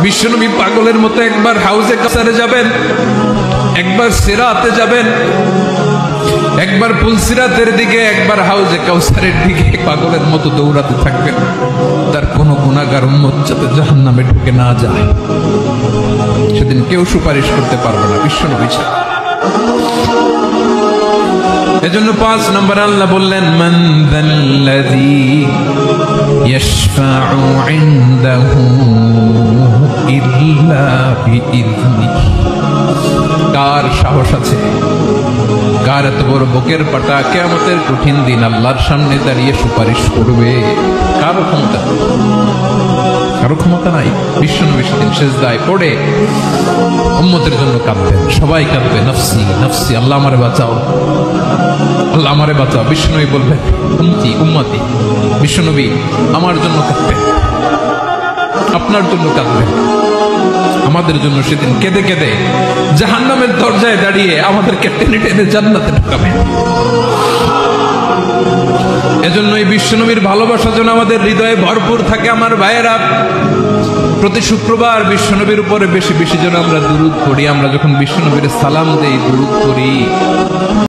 বিশ্বনবী পাগলের মতো একবার হাউজে কাউসারে যাবেন, একবার সিরাতে যাবেন, একবার পুলসিরাতের দিকে, একবার হাউজে কাউসারের দিকে পাগলের মতো দৌড়াতে থাকবেন। তার কোনো গুনাহগার উম্মত যাতে জাহান্নামে ঢুকে না যায়, সেদিন কেউ সুপারিশ করতে পারবে না বিশ্বনবী ছাড়া। এজন্য 5 নম্বর আল্লাহ বললেন, মান যাল্লাযী ইয়াশফাউ ইনদাহু ইল্লা বিইযনিহি। কার সাহস আছে, কার এত বড় বুকের পাটা কিয়ামতের কঠিন দিন আল্লাহর সামনে দাঁড়িয়ে সুপারিশ করবে? কারো ক্ষমতা, কারো ক্ষমতা নাই। বিশ্বনবী সেদিন সিজদায় পড়ে উম্মতের জন্য কাঁদবেন, সবাই কাঁদবে, নফসি নফসি, আল্লাহ আমারে বাঁচাও, আল্লাহ আমারে বাঁচাও। বিশ্বনবী বলবেন, উম্মতি উম্মতি। বিশ্বনবী আমার জন্য কাঁদবেন, আপনার জন্য কাঁদবেন, আমাদের জন্য সেদিন কেঁদে কেঁদে জাহান্নামের দরজায় দাঁড়িয়ে আমাদেরকে টেনে টেনে জান্নাতে ঢুকাবেন। এজন্য এই বিশ্বনবীর ভালোবাসা যেন আমাদের হৃদয়ে ভরপুর থাকে। আমার ভাইয়েরা, প্রতি শুক্রবার বিশ্বনবীর উপরে বেশি বেশি যেন আমরা দুরূদ পড়ি। আমরা যখন বিশ্বনবীর সালাম দেই, দুরূদ পড়ি,